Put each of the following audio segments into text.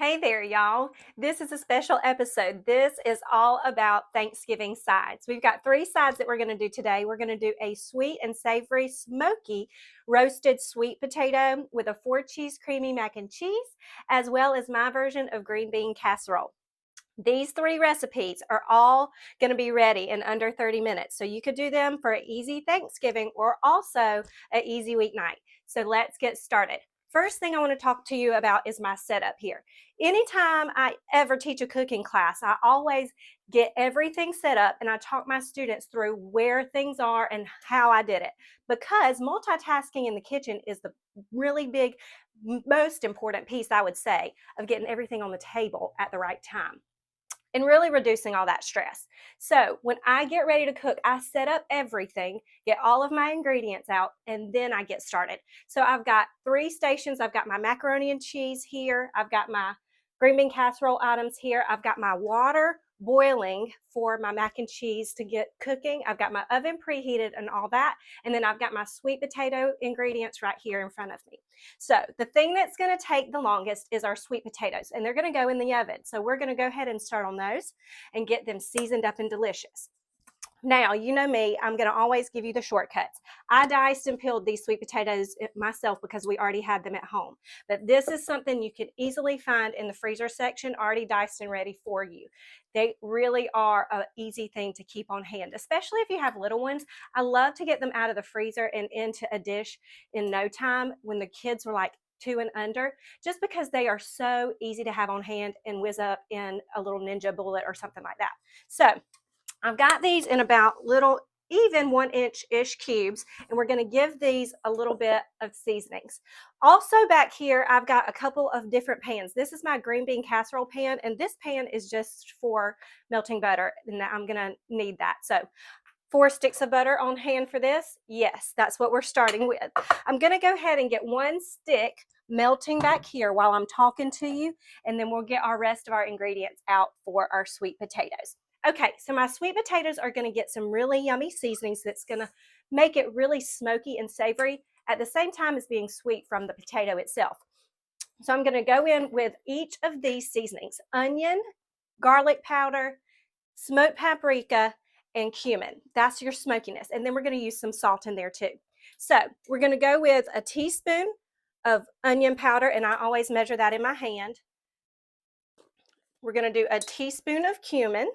Hey there, y'all. This is a special episode. This is all about Thanksgiving sides. We've got 3 sides that we're going to do today. We're going to do a sweet and savory smoky roasted sweet potato with a 4-cheese creamy mac and cheese, as well as my version of green bean casserole. These 3 recipes are all going to be ready in under 30 minutes. So you could do them for an easy Thanksgiving or also an easy weeknight. So let's get started. First thing I want to talk to you about is my setup here. Anytime I ever teach a cooking class, I always get everything set up and I talk my students through where things are and how I did it. Because multitasking in the kitchen is the really big, most important piece, I would say, of getting everything on the table at the right time and really reducing all that stress. So when I get ready to cook, I set up everything, get all of my ingredients out, and then I get started. So I've got 3 stations. I've got my macaroni and cheese here. I've got my green bean casserole items here. I've got my water boiling for my mac and cheese to get cooking. I've got my oven preheated and all that. And then I've got my sweet potato ingredients right here in front of me. So the thing that's going to take the longest is our sweet potatoes, and they're going to go in the oven. So we're going to go ahead and start on those and get them seasoned up and delicious. Now, you know me, I'm going to always give you the shortcuts. I diced and peeled these sweet potatoes myself because we already had them at home. But this is something you can easily find in the freezer section, already diced and ready for you. They really are an easy thing to keep on hand, especially if you have little ones. I love to get them out of the freezer and into a dish in no time when the kids were like 2 and under, just because they are so easy to have on hand and whiz up in a little Ninja bullet or something like that. So I've got these in about little even 1-inch-ish cubes, and we're going to give these a little bit of seasonings. Also back here, I've got a couple of different pans. This is my green bean casserole pan, and this pan is just for melting butter, and I'm going to need that. So 4 sticks of butter on hand for this. Yes, that's what we're starting with. I'm going to go ahead and get 1 stick melting back here while I'm talking to you, and then we'll get our rest of our ingredients out for our sweet potatoes. Okay, so my sweet potatoes are going to get some really yummy seasonings that's going to make it really smoky and savory at the same time as being sweet from the potato itself. So I'm going to go in with each of these seasonings: onion, garlic powder, smoked paprika, and cumin. That's your smokiness. And then we're going to use some salt in there too. So we're going to go with a teaspoon of onion powder, and I always measure that in my hand. We're going to do a teaspoon of cumin.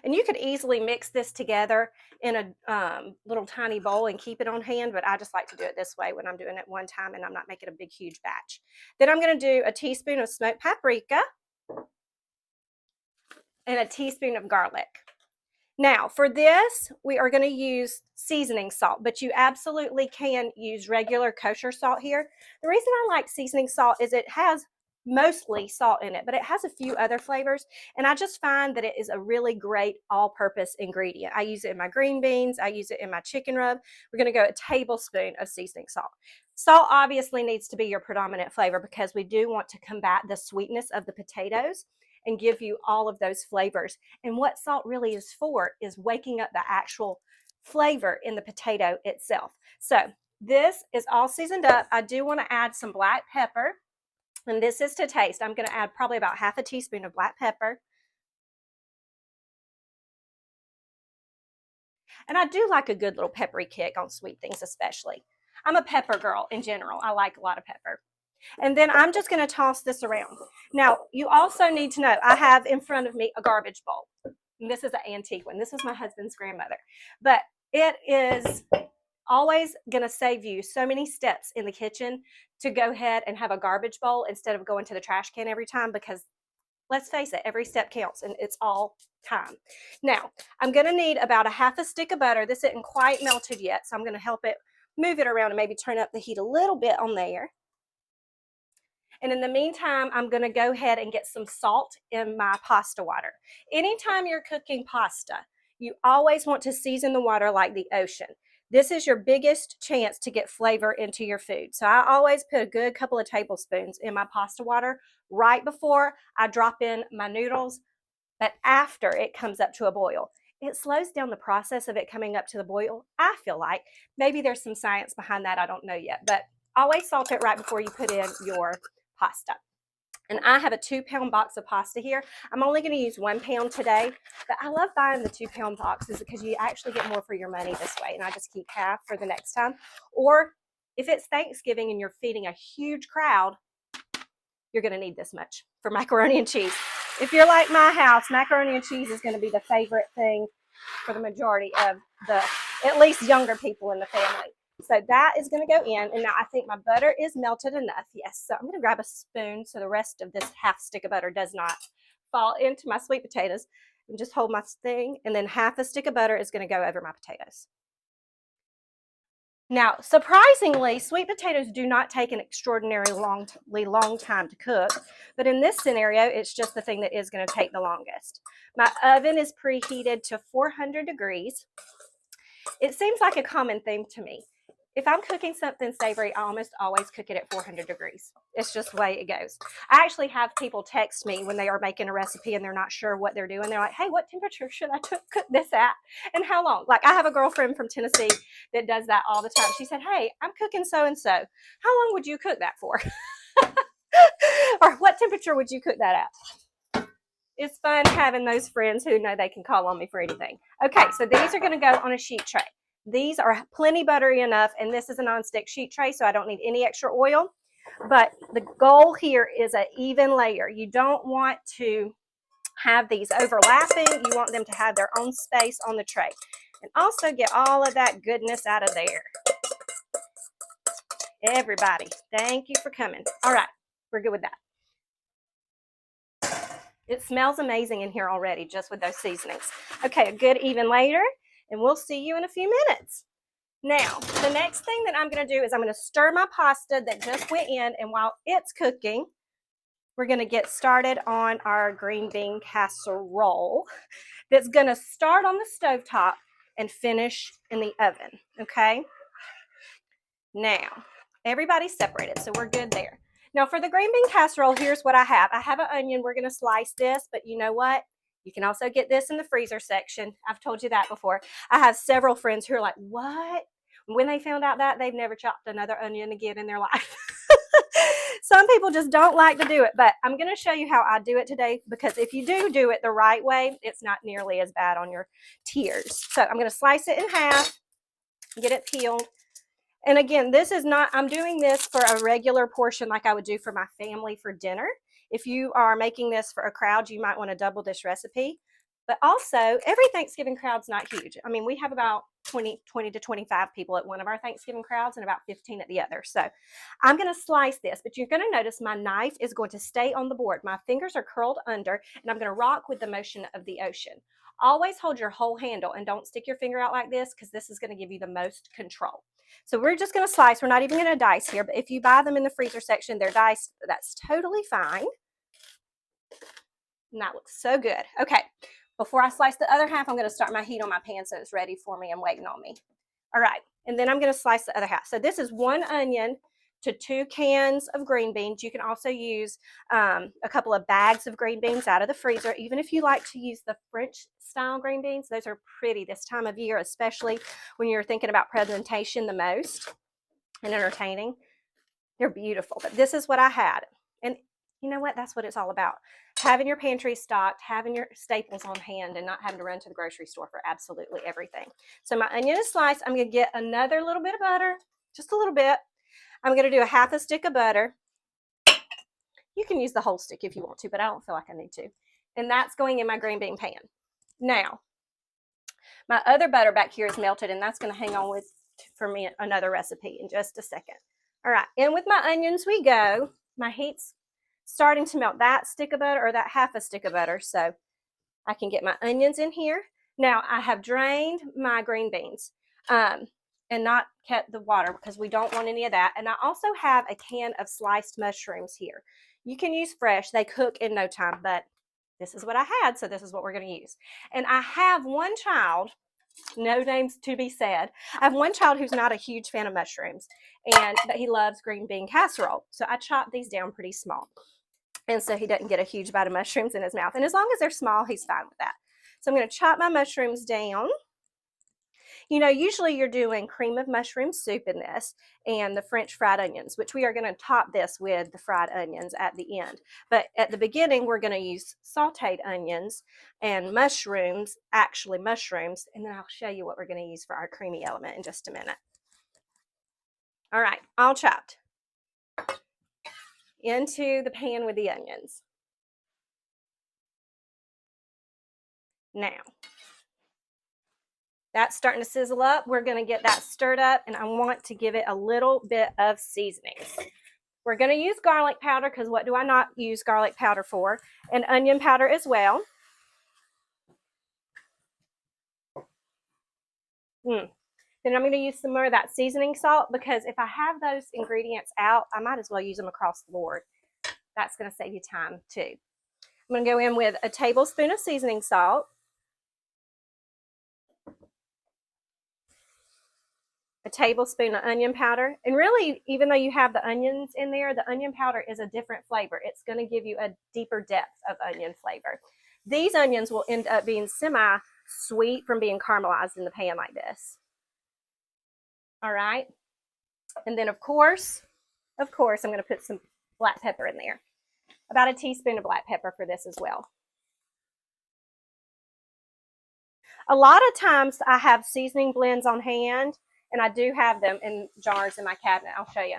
And you could easily mix this together in a little tiny bowl and keep it on hand, but I just like to do it this way when I'm doing it one time and I'm not making a big, huge batch. Then I'm going to do a teaspoon of smoked paprika and a teaspoon of garlic. Now, for this, we are going to use seasoning salt, but you absolutely can use regular kosher salt here. The reason I like seasoning salt is it has mostly salt in it, but it has a few other flavors, and I just find that it is a really great all-purpose ingredient. I use it in my green beans. I use it in my chicken rub. We're going to go a tablespoon of seasoning salt. Salt obviously needs to be your predominant flavor because we do want to combat the sweetness of the potatoes and give you all of those flavors. And what salt really is for is waking up the actual flavor in the potato itself. So this is all seasoned up. I do want to add some black pepper, and this is to taste. I'm going to add probably about half a teaspoon of black pepper. And I do like a good little peppery kick on sweet things especially. I'm a pepper girl in general. I like a lot of pepper. And then I'm just going to toss this around. Now, you also need to know, I have in front of me a garbage bowl. And this is an antique one. This was my husband's grandmother. But it is always going to save you so many steps in the kitchen to go ahead and have a garbage bowl instead of going to the trash can every time, because let's face it, every step counts and it's all time. Now, I'm going to need about a half a stick of butter. This isn't quite melted yet, so I'm going to help it move it around and maybe turn up the heat a little bit on there. And in the meantime, I'm going to go ahead and get some salt in my pasta water. Anytime you're cooking pasta, you always want to season the water like the ocean. This is your biggest chance to get flavor into your food. So I always put a good couple of tablespoons in my pasta water right before I drop in my noodles, but after it comes up to a boil. It slows down the process of it coming up to the boil, I feel like. Maybe there's some science behind that, I don't know yet, but always salt it right before you put in your pasta. And I have a 2-pound box of pasta here. I'm only going to use 1 pound today, but I love buying the 2-pound boxes because you actually get more for your money this way. And I just keep half for the next time. Or if it's Thanksgiving and you're feeding a huge crowd, you're going to need this much for macaroni and cheese. If you're like my house, macaroni and cheese is going to be the favorite thing for the majority of the, at least younger people in the family. So that is going to go in. And now I think my butter is melted enough. Yes. So I'm going to grab a spoon so the rest of this half stick of butter does not fall into my sweet potatoes. And just hold my thing. And then half a stick of butter is going to go over my potatoes. Now, surprisingly, sweet potatoes do not take an extraordinarily long time to cook. But in this scenario, it's just the thing that is going to take the longest. My oven is preheated to 400 degrees. It seems like a common theme to me. If I'm cooking something savory, I almost always cook it at 400 degrees. It's just the way it goes. I actually have people text me when they are making a recipe and they're not sure what they're doing. They're like, hey, what temperature should I cook this at? And how long? Like, I have a girlfriend from Tennessee that does that all the time. She said, hey, I'm cooking so-and-so. How long would you cook that for? Or what temperature would you cook that at? It's fun having those friends who know they can call on me for anything. Okay, so these are going to go on a sheet tray. These are plenty buttery enough, and this is a nonstick sheet tray, so I don't need any extra oil. But the goal here is an even layer. You don't want to have these overlapping. You want them to have their own space on the tray. And also get all of that goodness out of there. Everybody, thank you for coming. All right, we're good with that. It smells amazing in here already, just with those seasonings. Okay, a good even layer. And we'll see you in a few minutes. Now, the next thing that I'm going to do is I'm going to stir my pasta that just went in, and while it's cooking, we're going to get started on our green bean casserole that's going to start on the stovetop and finish in the oven, okay? Now, everybody's separated, so we're good there. Now, for the green bean casserole, here's what I have. I have an onion. We're going to slice this, but you know what? You can also get this in the freezer section. I've told you that before. I have several friends who are like, what? When they found out that, they've never chopped another onion again in their life. Some people just don't like to do it, but I'm going to show you how I do it today, because if you do it the right way, it's not nearly as bad on your tears. So I'm going to slice it in half, get it peeled. And again, this is not, I'm doing this for a regular portion like I would do for my family for dinner. If you are making this for a crowd, you might want to double this recipe. But also, every Thanksgiving crowd's not huge. I mean, we have about 20 to 25 people at one of our Thanksgiving crowds and about 15 at the other. So I'm going to slice this, but you're going to notice my knife is going to stay on the board. My fingers are curled under, and I'm going to rock with the motion of the ocean. Always hold your whole handle and don't stick your finger out like this, because this is going to give you the most control. So we're just going to slice. We're not even going to dice here, but if you buy them in the freezer section, they're diced. That's totally fine. And that looks so good. Okay, before I slice the other half, I'm going to start my heat on my pan so it's ready for me and waiting on me. All right, and then I'm going to slice the other half. So this is 1 onion to 2 cans of green beans. You can also use a couple of bags of green beans out of the freezer. Even if you like to use the French style green beans, those are pretty this time of year, especially when you're thinking about presentation the most and entertaining. They're beautiful, but this is what I had. And you know what? That's what it's all about. Having your pantry stocked, having your staples on hand, and not having to run to the grocery store for absolutely everything. So my onion is sliced. I'm going to get another little bit of butter, just a little bit. I'm going to do a half a stick of butter. You can use the whole stick if you want to, but I don't feel like I need to. And that's going in my green bean pan. Now, my other butter back here is melted, and that's going to hang on with for me another recipe in just a second. All right, in with my onions we go. My heat's starting to melt that stick of butter, or that half a stick of butter, so I can get my onions in here. Now, I have drained my green beans and not kept the water, because we don't want any of that. And I also have a can of sliced mushrooms here. You can use fresh. They cook in no time, but this is what I had, so this is what we're going to use. And I have one child, no names to be said. I have one child who's not a huge fan of mushrooms, but he loves green bean casserole. So I chopped these down pretty small. And so he doesn't get a huge bite of mushrooms in his mouth. And as long as they're small, he's fine with that. So I'm going to chop my mushrooms down. You know, usually you're doing cream of mushroom soup in this and the French fried onions, which we are going to top this with the fried onions at the end. But at the beginning, we're going to use sauteed onions and mushrooms, actually mushrooms, and then I'll show you what we're going to use for our creamy element in just a minute. All right, all chopped into the pan with the onions. Now, that's starting to sizzle up. We're going to get that stirred up, and I want to give it a little bit of seasonings. We're going to use garlic powder because what do I not use garlic powder for? And onion powder as well. Then I'm going to use some more of that seasoning salt because if I have those ingredients out, I might as well use them across the board. That's going to save you time too. I'm going to go in with a tablespoon of seasoning salt, a tablespoon of onion powder. And really, even though you have the onions in there, the onion powder is a different flavor. It's going to give you a deeper depth of onion flavor. These onions will end up being semi-sweet from being caramelized in the pan like this. All right. And then, of course, I'm going to put some black pepper in there. About a teaspoon of black pepper for this as well. A lot of times I have seasoning blends on hand, and I do have them in jars in my cabinet. I'll show you.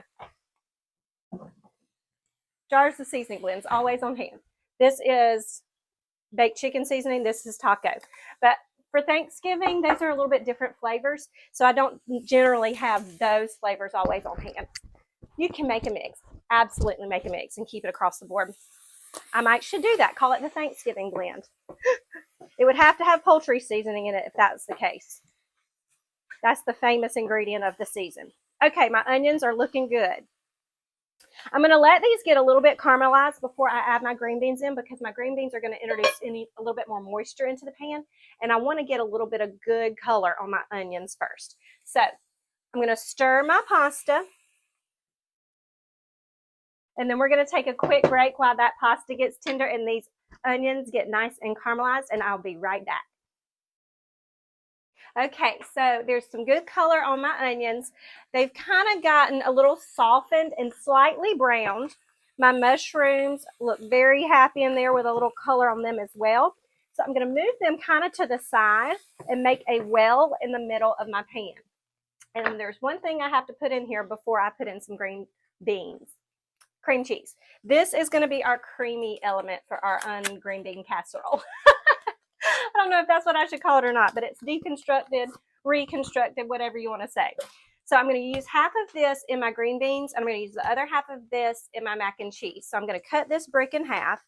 Jars of seasoning blends, always on hand. This is baked chicken seasoning. This is taco. But for Thanksgiving, those are a little bit different flavors, so I don't generally have those flavors always on hand. You can make a mix. Absolutely make a mix and keep it across the board. I should do that. Call it the Thanksgiving blend. It would have to have poultry seasoning in it if that's the case. That's the famous ingredient of the season. Okay, my onions are looking good. I'm going to let these get a little bit caramelized before I add my green beans in because my green beans are going to introduce a little bit more moisture into the pan, and I want to get a little bit of good color on my onions first. So I'm going to stir my pasta, and then we're going to take a quick break while that pasta gets tender and these onions get nice and caramelized, and I'll be right back. Okay, so there's some good color on my onions. They've kind of gotten a little softened and slightly browned. My mushrooms look very happy in there with a little color on them as well. So I'm going to move them kind of to the side and make a well in the middle of my pan. And there's one thing I have to put in here before I put in some green beans. Cream cheese. This is going to be our creamy element for our green bean casserole. I don't know if that's what I should call it or not, but it's deconstructed, reconstructed, whatever you want to say. So I'm going to use half of this in my green beans. I'm going to use the other half of this in my mac and cheese. So I'm going to cut this brick in half.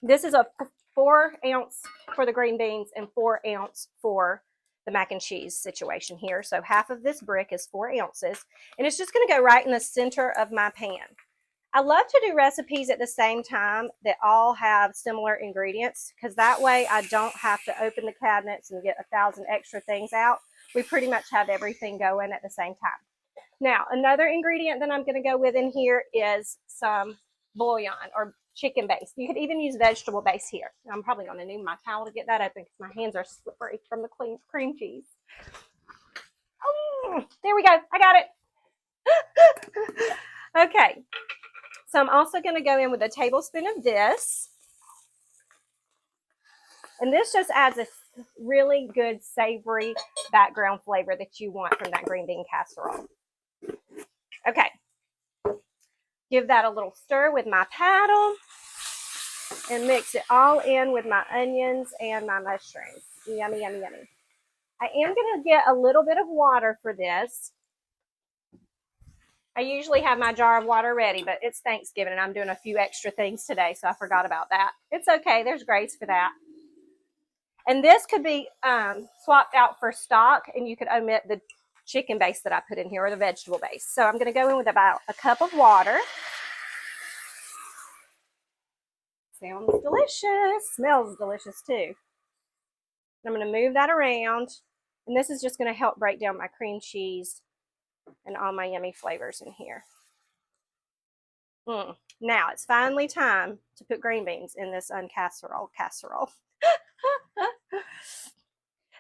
This is a 4 ounce for the green beans and 4 ounce for the mac and cheese situation here. So half of this brick is 4 ounces, and it's just going to go right in the center of my pan. I love to do recipes at the same time that all have similar ingredients because that way I don't have to open the cabinets and get 1,000 extra things out. We pretty much have everything going at the same time. Now, another ingredient that I'm going to go with in here is some bouillon or chicken base. You could even use vegetable base here. I'm probably going to need my towel to get that open because my hands are slippery from the cream cheese. Oh, there we go. I got it. Okay. So I'm also going to go in with a tablespoon of this. And this just adds a really good savory background flavor that you want from that green bean casserole. Okay. Give that a little stir with my paddle and mix it all in with my onions and my mushrooms. Yummy, yummy, yummy. I am going to get a little bit of water for this. I usually have my jar of water ready, but it's Thanksgiving and I'm doing a few extra things today, so I forgot about that. It's okay. There's grace for that. And this could be swapped out for stock, and you could omit the chicken base that I put in here or the vegetable base. So I'm going to go in with about a cup of water. Sounds delicious. Smells delicious too. I'm going to move that around, and this is just going to help break down my cream cheese and all my yummy flavors in here. Now it's finally time to put green beans in this casserole.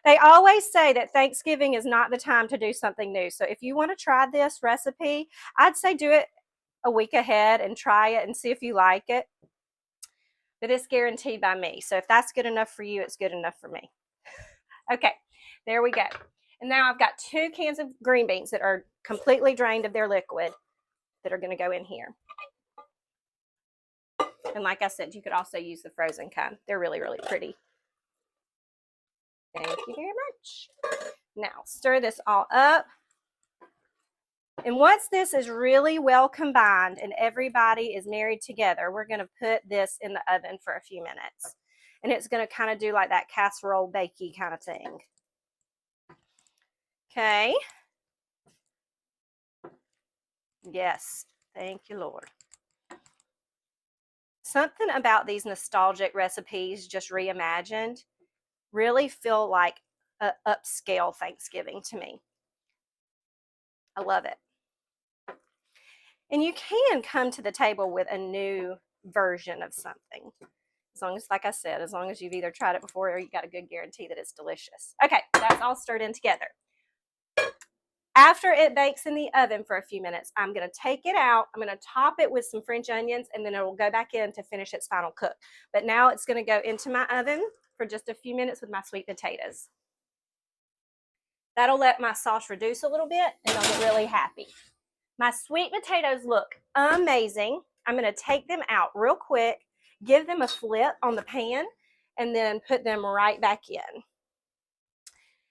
They always say that Thanksgiving is not the time to do something new. So if you want to try this recipe, I'd say do it a week ahead and try it and see if you like it. But it's guaranteed by me. So if that's good enough for you, it's good enough for me. Okay, there we go. And now I've got 2 cans of green beans that are completely drained of their liquid that are going to go in here. And like I said, you could also use the frozen kind. They're really, really pretty. Thank you very much. Now, stir this all up. And once this is really well combined and everybody is married together, we're going to put this in the oven for a few minutes. And it's going to kind of do like that casserole bakey kind of thing. Okay. Yes. Thank you, Lord. Something about these nostalgic recipes, just reimagined, really feel like an upscale Thanksgiving to me. I love it. And you can come to the table with a new version of something. As long as, like I said, as long as you've either tried it before or you got a good guarantee that it's delicious. Okay, that's all stirred in together. After it bakes in the oven for a few minutes, I'm going to take it out. I'm going to top it with some French onions, and then it will go back in to finish its final cook. But now it's going to go into my oven for just a few minutes with my sweet potatoes. That'll let my sauce reduce a little bit, and I'll get really happy. My sweet potatoes look amazing. I'm going to take them out real quick, give them a flip on the pan, and then put them right back in.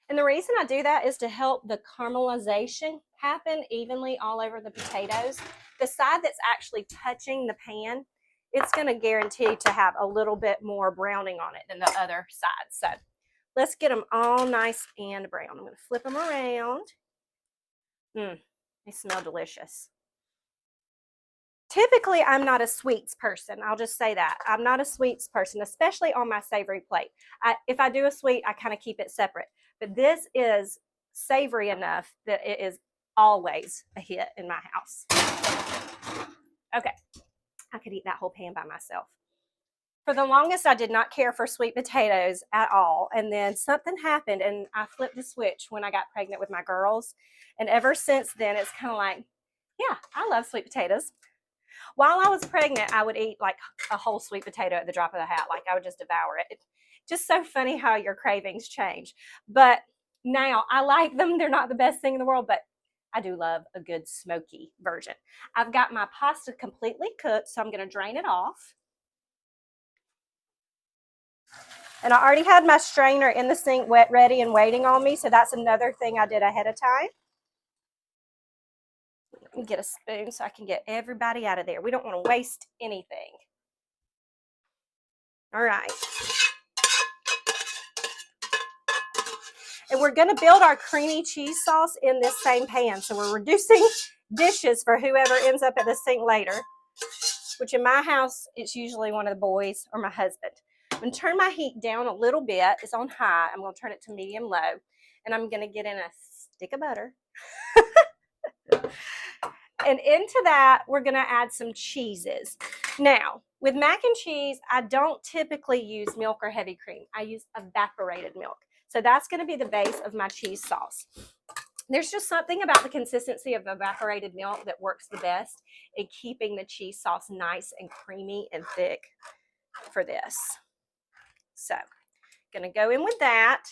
And the reason I do that is to help the caramelization happen evenly all over the potatoes. The side that's actually touching the pan, it's going to guarantee to have a little bit more browning on it than the other side. So let's get them all nice and brown. I'm going to flip them around. They smell delicious. Typically, I'm not a sweets person. I'll just say that. I'm not a sweets person, especially on my savory plate. If I do a sweet, I kind of keep it separate. But this is savory enough that it is always a hit in my house. Okay, I could eat that whole pan by myself. For the longest, I did not care for sweet potatoes at all. And then something happened and I flipped the switch when I got pregnant with my girls. And ever since then, it's kind of like, yeah, I love sweet potatoes. While I was pregnant, I would eat like a whole sweet potato at the drop of the hat. Like I would just devour it. Just so funny how your cravings change. But now I like them. They're not the best thing in the world, but I do love a good smoky version. I've got my pasta completely cooked, so I'm going to drain it off. And I already had my strainer in the sink wet, ready, and waiting on me. So that's another thing I did ahead of time. Let me get a spoon so I can get everybody out of there. We don't want to waste anything. All right. And we're going to build our creamy cheese sauce in this same pan. So we're reducing dishes for whoever ends up at the sink later, which in my house, it's usually one of the boys or my husband. I'm going to turn my heat down a little bit. It's on high. I'm going to turn it to medium low. And I'm going to get in a stick of butter. And into that, we're going to add some cheeses. Now, with mac and cheese, I don't typically use milk or heavy cream. I use evaporated milk. So that's going to be the base of my cheese sauce. There's just something about the consistency of evaporated milk that works the best in keeping the cheese sauce nice and creamy and thick for this. So, going to go in with that.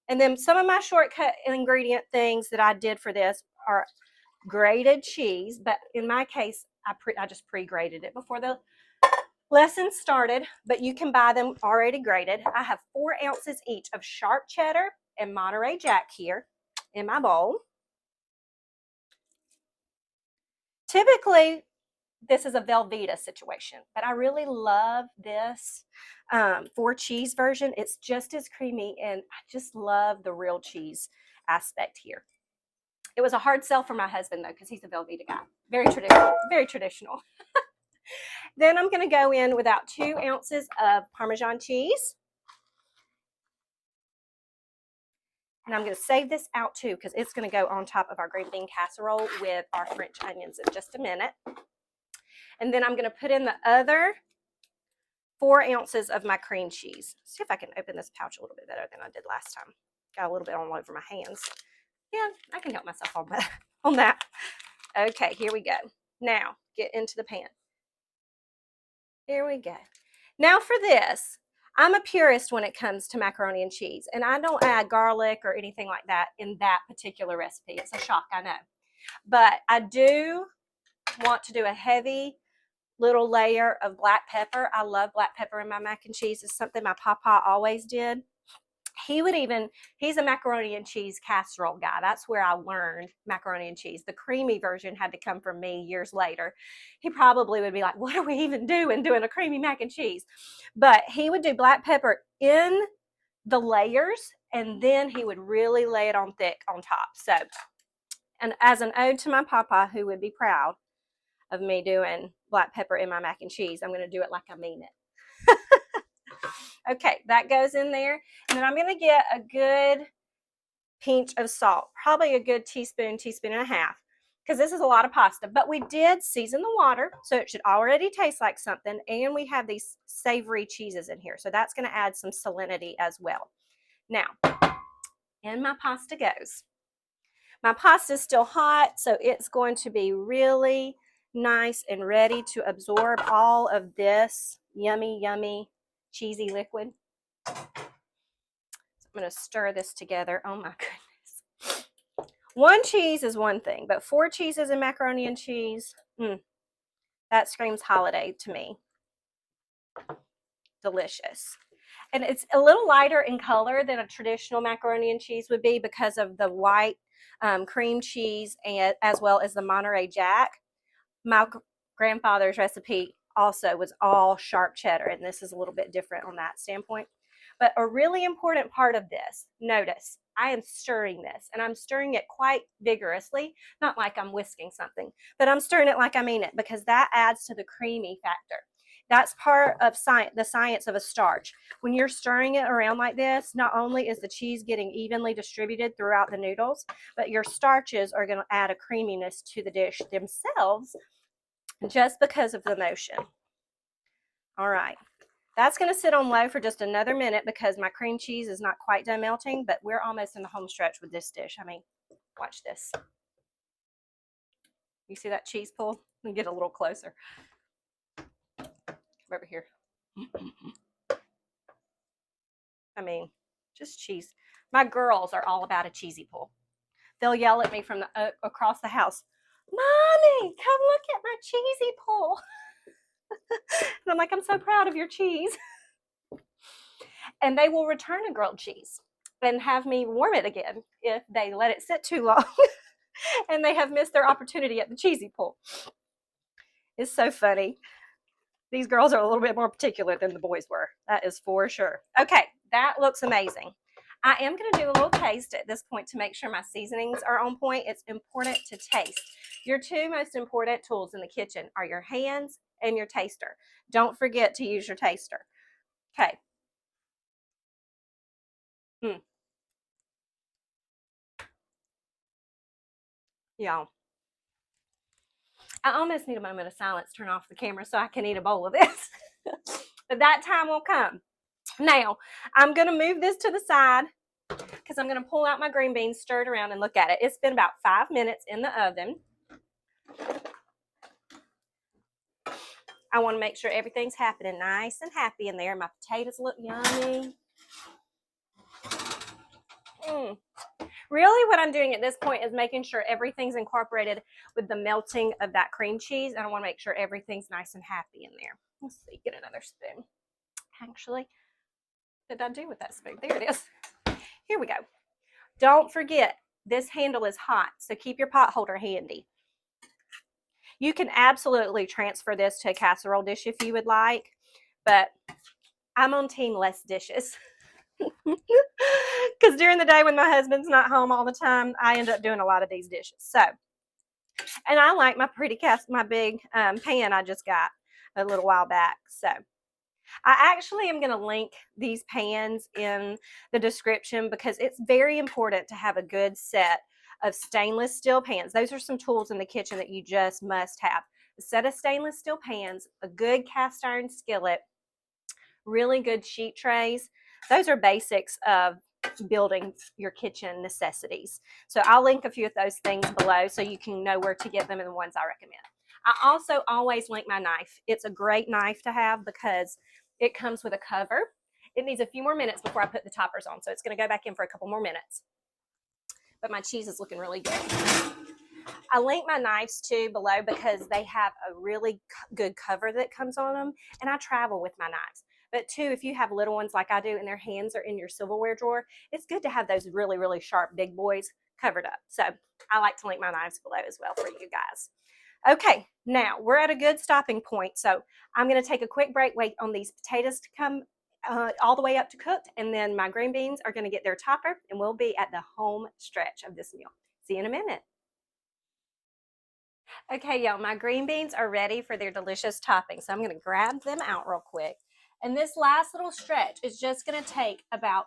And then some of my shortcut ingredient things that I did for this are grated cheese, but in my case, I just pre-grated it before the lesson started, but you can buy them already grated. I have 4 ounces each of sharp cheddar and Monterey Jack here in my bowl. Typically, this is a Velveeta situation, but I really love this 4 cheese version. It's just as creamy, and I just love the real cheese aspect here. It was a hard sell for my husband, though, because he's a Velveeta guy. Very traditional, very traditional. Then I'm going to go in with about 2 ounces of Parmesan cheese. And I'm going to save this out, too, because it's going to go on top of our green bean casserole with our French onions in just a minute. And then I'm going to put in the other 4 ounces of my cream cheese. See if I can open this pouch a little bit better than I did last time. Got a little bit all over my hands. Yeah, I can help myself on that. On that. Okay, here we go. Now, get into the pan. Here we go. Now for this, I'm a purist when it comes to macaroni and cheese, and I don't add garlic or anything like that in that particular recipe. It's a shock, I know. But I do want to do a heavy little layer of black pepper. I love black pepper in my mac and cheese. It's something my papa always did. He's a macaroni and cheese casserole guy. That's where I learned macaroni and cheese. The creamy version had to come from me years later. He probably would be like, what are we even doing a creamy mac and cheese? But he would do black pepper in the layers, and then he would really lay it on thick on top. So, and as an ode to my papa, who would be proud of me doing black pepper in my mac and cheese, I'm going to do it like I mean it. Okay, that goes in there. And then I'm going to get a good pinch of salt, probably a good teaspoon, teaspoon and a half, because this is a lot of pasta. But we did season the water, so it should already taste like something. And we have these savory cheeses in here, so that's going to add some salinity as well. Now, in my pasta goes. My pasta is still hot, so it's going to be really nice and ready to absorb all of this yummy, yummy, cheesy liquid. So I'm going to stir this together. Oh my goodness. 1 cheese is one thing, but 4 cheeses in macaroni and cheese, that screams holiday to me. Delicious. And it's a little lighter in color than a traditional macaroni and cheese would be because of the white cream cheese and as well as the Monterey Jack. My grandfather's recipe also was all sharp cheddar, and this is a little bit different on that standpoint. But a really important part of this, notice, I am stirring this, and I'm stirring it quite vigorously, not like I'm whisking something, but I'm stirring it like I mean it, because that adds to the creamy factor. That's part of the science of a starch. When you're stirring it around like this, not only is the cheese getting evenly distributed throughout the noodles, but your starches are going to add a creaminess to the dish themselves just because of the motion. All right. That's going to sit on low for just another minute because my cream cheese is not quite done melting, but we're almost in the home stretch with this dish. I mean, watch this. You see that cheese pull? Let me get a little closer. Come over here. I mean, just cheese. My girls are all about a cheesy pull. They'll yell at me from across the house, Mommy, come look at my cheesy pull. And I'm like, I'm so proud of your cheese. And they will return a grilled cheese and have me warm it again if they let it sit too long and they have missed their opportunity at the cheesy pull. It's so funny. These girls are a little bit more particular than the boys were. That is for sure. Okay, that looks amazing. I am going to do a little taste at this point to make sure my seasonings are on point. It's important to taste. Your 2 most important tools in the kitchen are your hands and your taster. Don't forget to use your taster. Okay. Y'all, I almost need a moment of silence, turn off the camera so I can eat a bowl of this. But that time will come. Now, I'm going to move this to the side because I'm going to pull out my green beans, stir it around, and look at it. It's been about 5 minutes in the oven. I want to make sure everything's happening nice and happy in there. My potatoes look yummy. Really what I'm doing at this point is making sure everything's incorporated with the melting of that cream cheese, and I want to make sure everything's nice and happy in there. Let's see, get another spoon. Actually, what did I do with that spoon? There it is. Here we go. Don't forget, this handle is hot, so keep your pot holder handy. You can absolutely transfer this to a casserole dish if you would like, but I'm on team less dishes. Because during the day when my husband's not home all the time, I end up doing a lot of these dishes. So, and I like my my big pan I just got a little while back. So, I actually am going to link these pans in the description because it's very important to have a good set of stainless steel pans. Those are some tools in the kitchen that you just must have. A set of stainless steel pans, a good cast iron skillet, really good sheet trays. Those are basics of building your kitchen necessities. So I'll link a few of those things below so you can know where to get them and the ones I recommend. I also always link my knife. It's a great knife to have because it comes with a cover. It needs a few more minutes before I put the toppers on, so it's going to go back in for a couple more minutes. But my cheese is looking really good. I link my knives too below because they have a really good cover that comes on them, and I travel with my knives. But too, if you have little ones like I do and their hands are in your silverware drawer, it's good to have those really, really sharp big boys covered up. So I like to link my knives below as well for you guys. Okay, now we're at a good stopping point. So I'm going to take a quick break, wait on these potatoes to come all the way up to cooked, and then my green beans are going to get their topper, and we'll be at the home stretch of this meal. See you in a minute. Okay, y'all, my green beans are ready for their delicious topping. So I'm going to grab them out real quick. And this last little stretch is just going to take about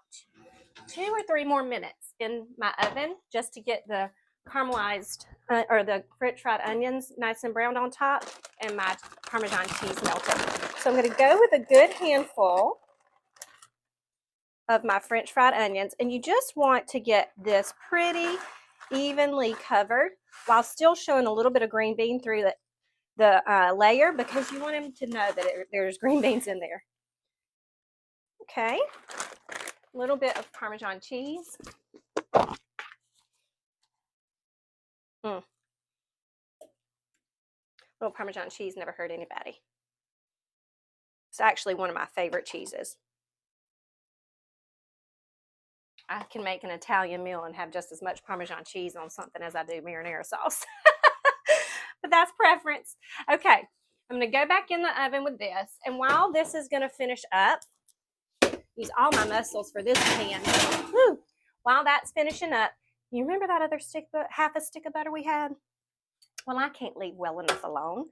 2 or 3 more minutes in my oven just to get the caramelized or the French fried onions nice and browned on top and my Parmesan cheese melted. So I'm going to go with a good handful of my French fried onions, and you just want to get this pretty evenly covered while still showing a little bit of green bean through the layer, because you want them to know that there's green beans in there. Okay, a little bit of Parmesan cheese. Little Parmesan cheese never hurt anybody. It's actually one of my favorite cheeses. I can make an Italian meal and have just as much Parmesan cheese on something as I do marinara sauce. But that's preference. Okay, I'm going to go back in the oven with this. And while this is going to finish up, use all my muscles for this pan. Woo. While that's finishing up, you remember that other half a stick of butter we had? Well, I can't leave well enough alone.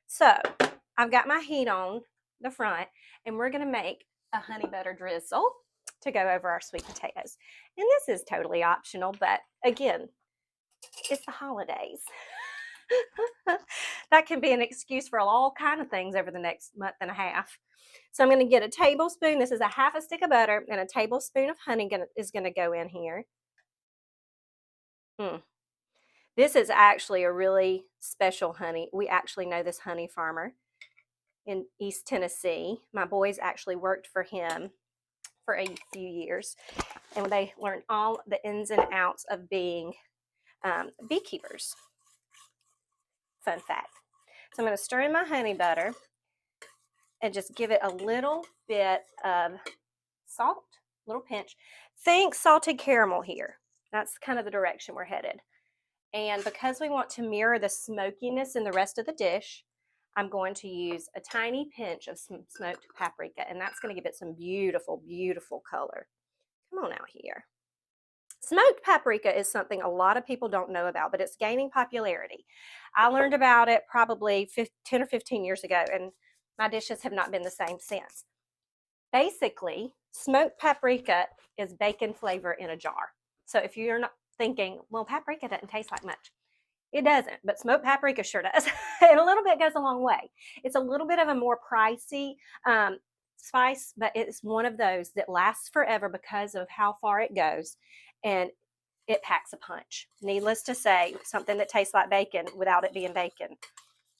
So I've got my heat on the front, and we're going to make a honey butter drizzle to go over our sweet potatoes. And this is totally optional, but again, it's the holidays. That can be an excuse for all kinds of things over the next month and a half. So I'm going to get a tablespoon. This is a half a stick of butter, and a tablespoon of honey is going to go in here. This is actually a really special honey. We actually know this honey farmer in East Tennessee. My boys actually worked for him for a few years, and they learned all the ins and outs of being beekeepers. Fun fact. So I'm going to stir in my honey butter and just give it a little bit of salt, a little pinch. Think salted caramel here. That's kind of the direction we're headed. And because we want to mirror the smokiness in the rest of the dish, I'm going to use a tiny pinch of some smoked paprika, and that's going to give it some beautiful, beautiful color. Come on out here. Smoked paprika is something a lot of people don't know about, but it's gaining popularity. I learned about it probably 10 or 15 years ago, and my dishes have not been the same since. Basically, smoked paprika is bacon flavor in a jar. So if you're not thinking, well, paprika doesn't taste like much, it doesn't, but smoked paprika sure does. And a little bit goes a long way. It's a little bit of a more pricey spice, but it's one of those that lasts forever because of how far it goes, and it packs a punch. Needless to say, something that tastes like bacon without it being bacon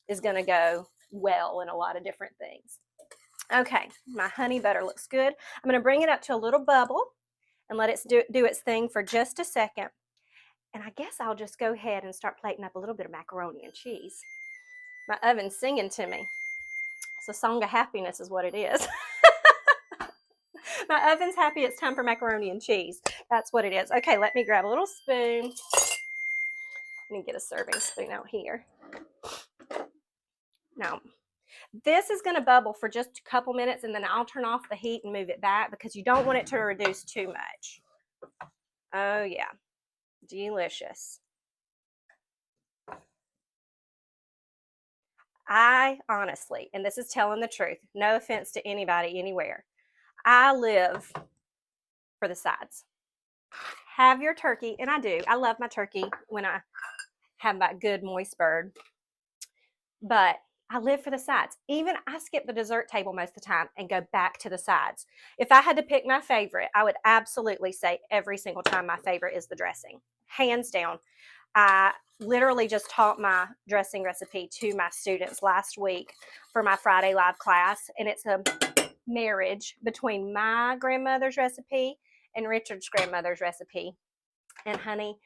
is going to go well in a lot of different things. Okay, my honey butter looks good. I'm going to bring it up to a little bubble and let it do its thing for just a second. And I guess I'll just go ahead and start plating up a little bit of macaroni and cheese. My oven's singing to me. It's a song of happiness is what it is. My oven's happy it's time for macaroni and cheese. That's what it is. Okay, let me grab a little spoon. Let me get a serving spoon out here. Now, this is going to bubble for just a couple minutes, and then I'll turn off the heat and move it back because you don't want it to reduce too much. Oh, yeah. Delicious. I honestly, and this is telling the truth, no offense to anybody anywhere, I live for the sides. Have your turkey, and I do. I love my turkey when I have my good moist bird. But I live for the sides. Even I skip the dessert table most of the time and go back to the sides. If I had to pick my favorite, I would absolutely say every single time my favorite is the dressing. Hands down. I literally just taught my dressing recipe to my students last week for my Friday live class, and it's a marriage between my grandmother's recipe and Richard's grandmother's recipe. And honey,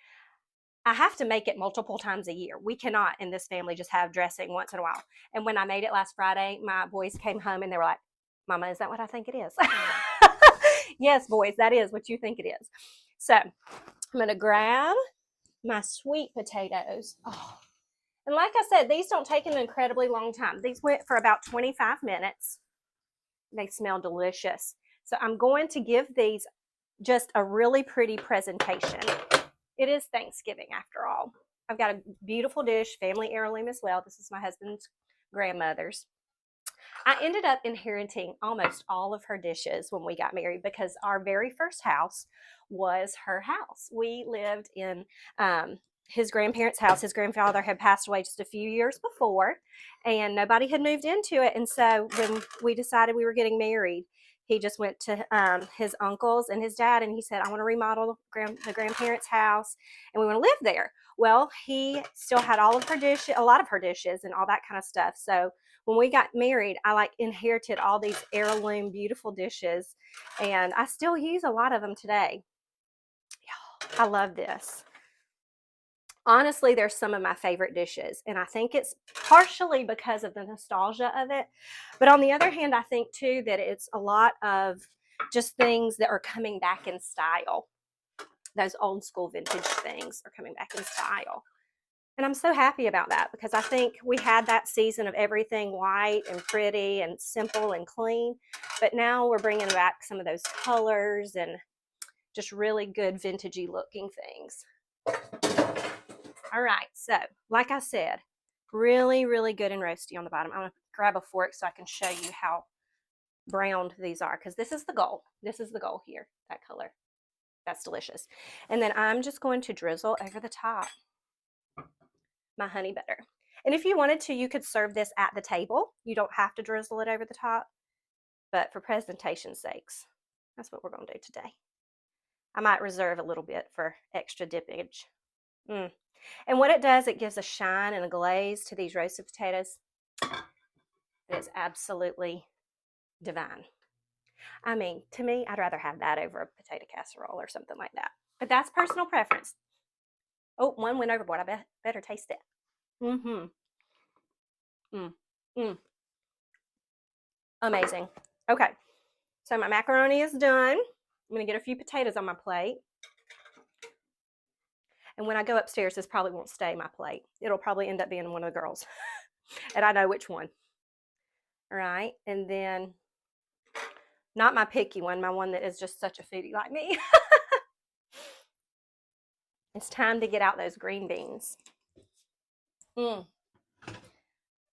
I have to make it multiple times a year. We cannot in this family just have dressing once in a while. And when I made it last Friday, my boys came home and they were like, Mama, is that what I think it is? Yes, boys, that is what you think it is. So I'm going to grab my sweet potatoes. Oh. And like I said, these don't take an incredibly long time. These went for about 25 minutes. They smell delicious. So I'm going to give these just a really pretty presentation. It is Thanksgiving after all. I've got a beautiful dish, family heirloom as well. This is my husband's grandmother's. I ended up inheriting almost all of her dishes when we got married because our very first house was her house. We lived in his grandparents' house. His grandfather had passed away just a few years before, and nobody had moved into it. And so when we decided we were getting married, he just went to his uncles and his dad, and he said, I want to remodel the grandparents' house, and we want to live there. Well, he still had all of her dishes, a lot of her dishes and all that kind of stuff. So when we got married, I inherited all these heirloom beautiful dishes, and I still use a lot of them today. I love this. Honestly, they're some of my favorite dishes, and I think it's partially because of the nostalgia of it. But on the other hand, I think too that it's a lot of just things that are coming back in style. Those old school vintage things are coming back in style. And I'm so happy about that because I think we had that season of everything white and pretty and simple and clean. But now we're bringing back some of those colors and just really good vintagey looking things. All right, so like I said, really, really good and roasty on the bottom. I'm going to grab a fork so I can show you how browned these are because this is the goal. This is the goal here, that color. That's delicious. And then I'm just going to drizzle over the top my honey butter. And if you wanted to, you could serve this at the table. You don't have to drizzle it over the top, but for presentation's sakes, that's what we're going to do today. I might reserve a little bit for extra dippage. And what it does, it gives a shine and a glaze to these roasted potatoes that is absolutely divine. I mean, to me, I'd rather have that over a potato casserole or something like that. But that's personal preference. Oh, one went overboard. I better taste it. Amazing. Okay, so my macaroni is done. I'm going to get a few potatoes on my plate. And when I go upstairs, this probably won't stay my plate. It'll probably end up being one of the girls. And I know which one. All right, and then not my picky one, my one that is just such a foodie like me. It's time to get out those green beans. And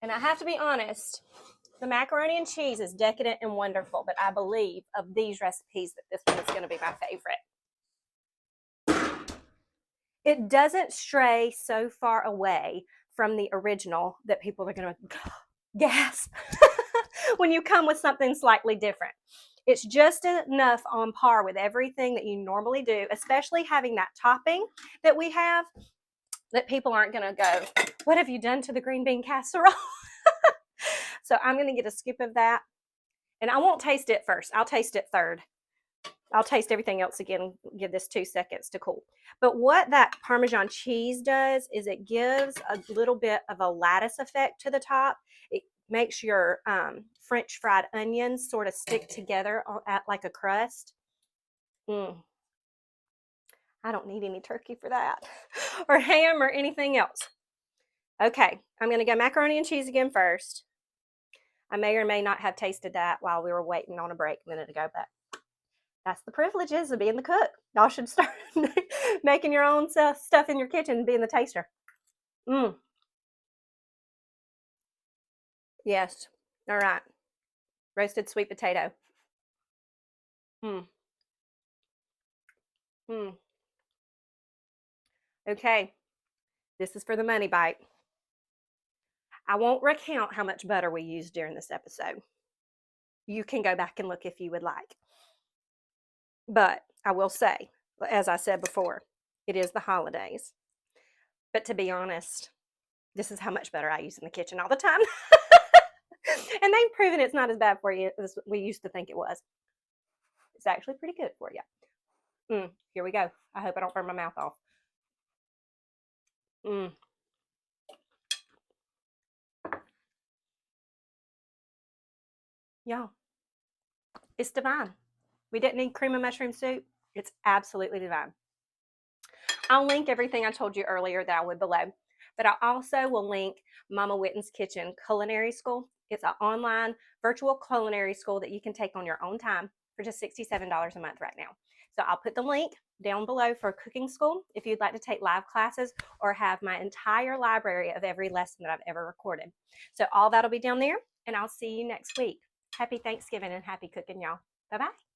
I have to be honest, the macaroni and cheese is decadent and wonderful, but I believe of these recipes that this one is going to be my favorite. It doesn't stray so far away from the original that people are going to gasp when you come with something slightly different. It's just enough on par with everything that you normally do, especially having that topping that we have, that people aren't going to go, what have you done to the green bean casserole? So I'm going to get a scoop of that. And I won't taste it first. I'll taste it third. I'll taste everything else again, give this 2 seconds to cool. But what that Parmesan cheese does is it gives a little bit of a lattice effect to the top. It makes your French fried onions sort of stick together at like a crust. I don't need any turkey for that, or ham or anything else. Okay, I'm going to go macaroni and cheese again first. I may or may not have tasted that while we were waiting on a break a minute ago, but that's the privileges of being the cook. Y'all should start making your own stuff in your kitchen and being the taster. Yes. All right. Roasted sweet potato. Okay. This is for the money bite. I won't recount how much butter we used during this episode. You can go back and look if you would like. But I will say, as I said before, it is the holidays. But to be honest, this is how much butter I use in the kitchen all the time. And they've proven it's not as bad for you as we used to think it was. It's actually pretty good for you. Here we go. I hope I don't burn my mouth off. Y'all, it's divine. We didn't need cream of mushroom soup. It's absolutely divine. I'll link everything I told you earlier that I would below, but I also will link Mama Witten's Kitchen Culinary School. It's an online virtual culinary school that you can take on your own time for just $67 a month right now. So I'll put the link down below for cooking school if you'd like to take live classes or have my entire library of every lesson that I've ever recorded. So all that'll be down there, and I'll see you next week. Happy Thanksgiving and happy cooking, y'all. Bye-bye.